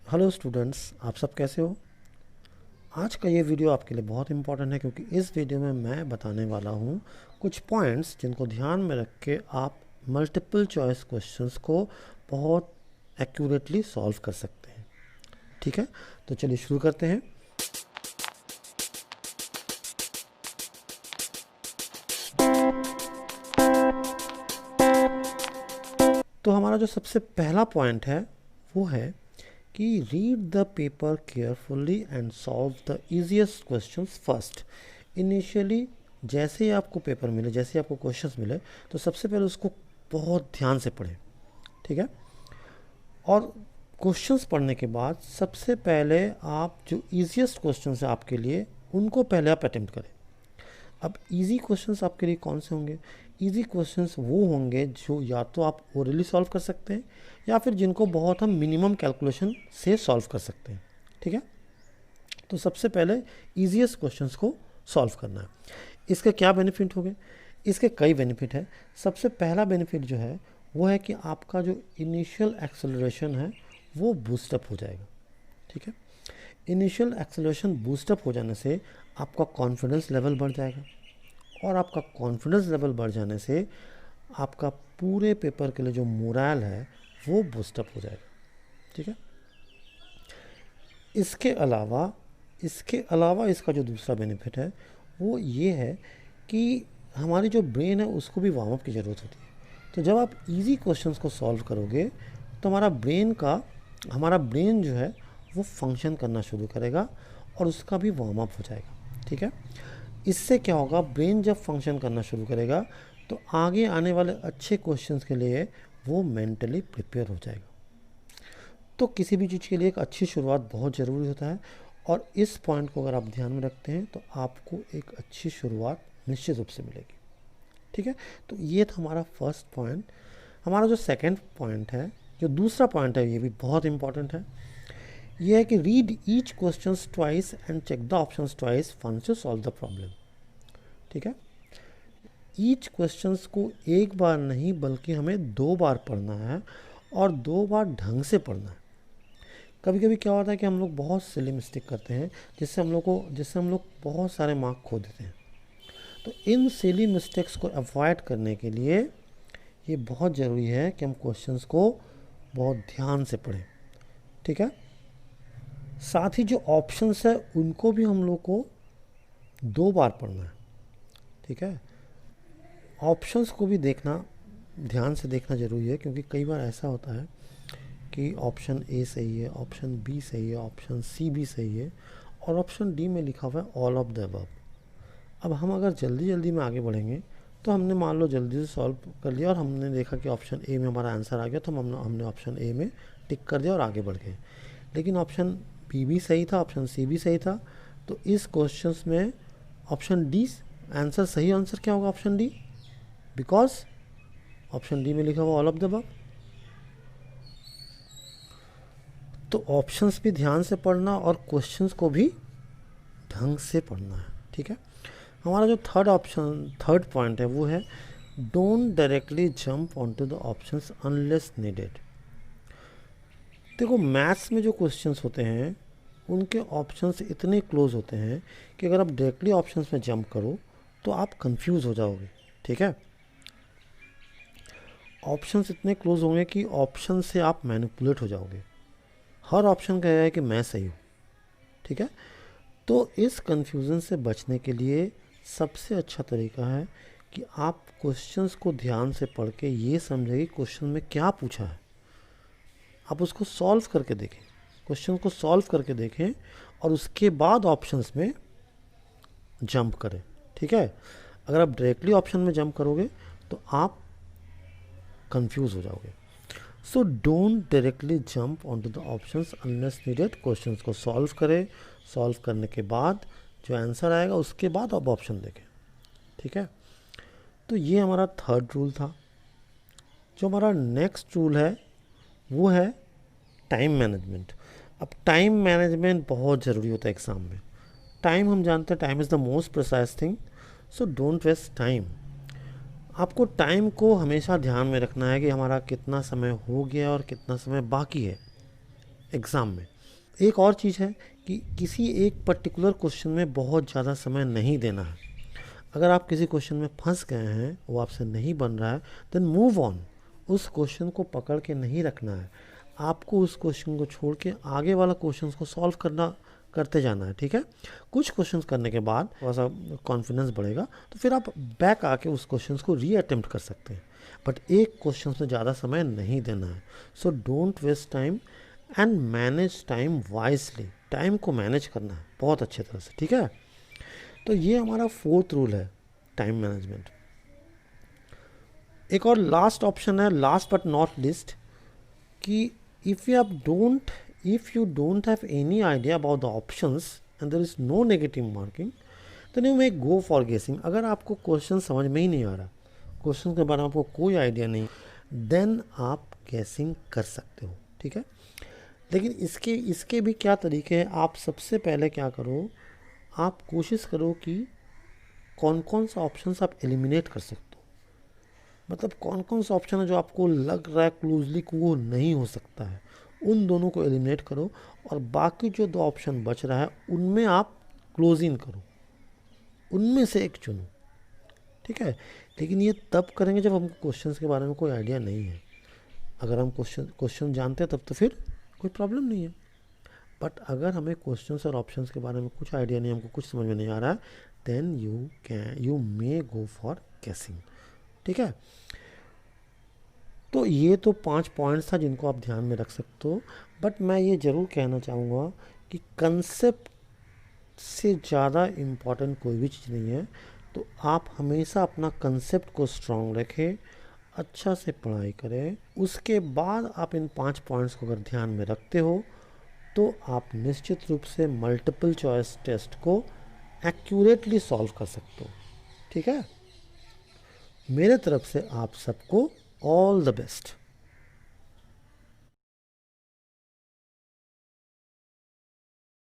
Hello students, आप सब कैसे हो। आज का ये वीडियो आपके लिए बहुत इम्पोर्टेंट है क्योंकि इस वीडियो में मैं बताने वाला हूँ कुछ पॉइंट्स जिनको ध्यान में रख के आप मल्टीपल चॉइस क्वेश्चंस को बहुत एक्यूरेटली सॉल्व कर सकते हैं। ठीक है, तो चलिए शुरू करते हैं। तो हमारा जो सबसे पहला पॉइंट है वो है कि read the paper carefully and solve the easiest questions first. Initially जैसे ही आपको पेपर मिले, जैसे ही आपको क्वेश्चंस मिले, तो सबसे पहले उसको बहुत ध्यान से पढ़ें। ठीक है, और क्वेश्चंस पढ़ने के बाद सबसे पहले आप जो इजीएस्ट क्वेश्चंस है आपके लिए, उनको पहले आप अटेम्प्ट करें। अब इजी क्वेश्चंस आपके लिए कौन से होंगे? इजी क्वेश्चंस वो होंगे जो या तो आप ओरली सॉल्व कर सकते हैं या फिर जिनको बहुत हम मिनिमम कैलकुलेशन से सॉल्व कर सकते हैं। ठीक है, तो सबसे पहले इजीएस्ट क्वेश्चंस को सॉल्व करना है। इसके क्या बेनिफिट हो गए? इसके कई बेनिफिट है। सबसे पहला बेनिफिट जो है वो है कि आपका जो इनिशियल एक्सेलरेशन है वो बूस्टअप हो जाएगा। ठीक है, इनिशियल एक्सेलरेशन बूस्टअप हो जाने से आपका कॉन्फिडेंस लेवल बढ़ जाएगा, और आपका कॉन्फिडेंस लेवल बढ़ जाने से आपका पूरे पेपर के लिए जो मोरल है वो बूस्टअप हो जाएगा। ठीक है, इसके अलावा इसका जो दूसरा बेनिफिट है वो ये है कि हमारी जो ब्रेन है उसको भी वार्म अप की ज़रूरत होती है। तो जब आप इजी क्वेश्चंस को सॉल्व करोगे तो हमारा ब्रेन जो है वो फंक्शन करना शुरू करेगा और उसका भी वार्म अप हो जाएगा। ठीक है, इससे क्या होगा, ब्रेन जब फंक्शन करना शुरू करेगा तो आगे आने वाले अच्छे क्वेश्चंस के लिए वो मेंटली प्रिपेयर हो जाएगा। तो किसी भी चीज़ के लिए एक अच्छी शुरुआत बहुत ज़रूरी होता है, और इस पॉइंट को अगर आप ध्यान में रखते हैं तो आपको एक अच्छी शुरुआत निश्चित रूप से मिलेगी। ठीक है, तो ये था हमारा फर्स्ट पॉइंट। हमारा जो सेकंड पॉइंट है, जो दूसरा पॉइंट है, ये भी बहुत इंपॉर्टेंट है। ये है कि read each question twice and check the option twice once you solve the problem. ठीक है, ईच क्वेश्चंस को एक बार नहीं बल्कि हमें 2 बार पढ़ना है, और 2 बार ढंग से पढ़ना है। कभी कभी क्या होता है कि हम लोग बहुत सिली मिस्टेक करते हैं जिससे हम लोग बहुत सारे मार्क खो देते हैं। तो इन सिली मिस्टेक्स को अवॉइड करने के लिए ये बहुत ज़रूरी है कि हम क्वेश्चंस को बहुत ध्यान से पढ़ें। ठीक है, साथ ही जो ऑप्शंस है उनको भी हम लोग को 2 बार पढ़ना है। ठीक है, ऑप्शंस को भी ध्यान से देखना ज़रूरी है, क्योंकि कई बार ऐसा होता है कि ऑप्शन ए सही है, ऑप्शन बी सही है, ऑप्शन सी भी सही है, और ऑप्शन डी में लिखा हुआ है ऑल ऑफ द अबव। अब हम अगर जल्दी जल्दी में आगे बढ़ेंगे तो हमने मान लो जल्दी से सॉल्व कर लिया और हमने देखा कि ऑप्शन ए में हमारा आंसर आ गया, तो हमने ऑप्शन ए में टिक कर दिया और आगे बढ़ गए। लेकिन ऑप्शन बी भी सही था, ऑप्शन सी भी सही था, तो इस क्वेश्चन में ऑप्शन डी आंसर, सही आंसर क्या होगा? Option D, because option D में लिखा हुआ ऑल ऑफ द अबव। तो ऑप्शंस भी ध्यान से पढ़ना और क्वेश्चंस को भी ढंग से पढ़ना है। ठीक है, हमारा जो थर्ड पॉइंट है वो है don't directly jump onto the options unless needed. देखो, मैथ्स में जो क्वेश्चंस होते हैं उनके ऑप्शंस इतने क्लोज होते हैं कि अगर आप डायरेक्टली ऑप्शंस में जंप करो तो आप कंफ्यूज हो जाओगे। ठीक है, ऑप्शंस इतने क्लोज होंगे कि ऑप्शन से आप मैनिपुलेट हो जाओगे। हर ऑप्शन कहेगा है कि मैं सही हूँ। ठीक है, तो इस कंफ्यूजन से बचने के लिए सबसे अच्छा तरीका है कि आप क्वेश्चंस को ध्यान से पढ़ के ये समझें कि क्वेश्चन में क्या पूछा है, आप उसको सॉल्व करके देखें, क्वेश्चन को सॉल्व करके देखें, और उसके बाद ऑप्शंस में जंप करें। ठीक है, अगर आप डायरेक्टली ऑप्शन में जंप करोगे तो आप कंफ्यूज हो जाओगे। So don't directly jump on to the options unless needed. Questions को सॉल्व करें, सॉल्व करने के बाद जो आंसर आएगा उसके बाद आप ऑप्शन देखें। ठीक है, तो ये हमारा थर्ड रूल था। जो हमारा नेक्स्ट रूल है वो है टाइम मैनेजमेंट। अब टाइम मैनेजमेंट बहुत ज़रूरी होता है एग्ज़ाम में। टाइम, हम जानते हैं time is the most precise thing, so don't waste time. आपको टाइम को हमेशा ध्यान में रखना है कि हमारा कितना समय हो गया और कितना समय बाकी है एग्ज़ाम में। एक और चीज़ है कि किसी एक पर्टिकुलर क्वेश्चन में बहुत ज़्यादा समय नहीं देना है। अगर आप किसी क्वेश्चन में फंस गए हैं, वो आपसे नहीं बन रहा है, देन मूव ऑन। उस क्वेश्चन को पकड़ के नहीं रखना है, आपको उस क्वेश्चन को छोड़ के आगे वाला क्वेश्चन को सॉल्व करते जाना है, ठीक है। कुछ क्वेश्चंस करने के बाद थोड़ा सा कॉन्फिडेंस बढ़ेगा, तो फिर आप बैक आके उस क्वेश्चंस को री अटेम्प्ट कर सकते हैं, बट एक क्वेश्चन में ज़्यादा समय नहीं देना है। So don't waste time and manage time wisely. Time को मैनेज करना है बहुत अच्छे तरह से, ठीक है। तो ये हमारा फोर्थ रूल है, टाइम मैनेजमेंट। एक और लास्ट ऑप्शन है, लास्ट बट नॉट लिस्ट, कि if you don't have any idea about the options and there is no negative marking, then you may go for guessing. अगर आपको question समझ में ही नहीं आ रहा, क्वेश्चन के बारे में आपको कोई आइडिया नहीं, देन आप गैसिंग कर सकते हो, ठीक है। लेकिन इसके भी क्या तरीके हैं। आप सबसे पहले क्या करो, आप कोशिश करो कि कौन कौन सा ऑप्शन आप एलिमिनेट कर सकते हो। मतलब कौन कौन सा ऑप्शन है जो आपको लग रहा है क्लोजली कि वो नहीं हो सकता है, उन दोनों को एलिमिनेट करो, और बाकी जो दो ऑप्शन बच रहा है उनमें आप क्लोज इन करो, उनमें से एक चुनो, ठीक है। लेकिन ये तब करेंगे जब हमको क्वेश्चन के बारे में कोई आइडिया नहीं है। अगर हम क्वेश्चन जानते हैं तब तो फिर कोई प्रॉब्लम नहीं है, बट अगर हमें क्वेश्चन और ऑप्शंस के बारे में कुछ आइडिया नहीं, हमको कुछ समझ में नहीं आ रहा है, then you may go for guessing, ठीक है। तो ये तो 5 पॉइंट्स था जिनको आप ध्यान में रख सकते हो, बट मैं ये ज़रूर कहना चाहूँगा कि कंसेप्ट से ज़्यादा इम्पॉर्टेंट कोई भी चीज़ नहीं है। तो आप हमेशा अपना कंसेप्ट को स्ट्रॉन्ग रखें, अच्छा से पढ़ाई करें, उसके बाद आप इन 5 पॉइंट्स को अगर ध्यान में रखते हो तो आप निश्चित रूप से मल्टीपल चॉइस टेस्ट को एक्यूरेटली सॉल्व कर सकते हो, ठीक है। मेरे तरफ से आप सबको ऑल द बेस्ट।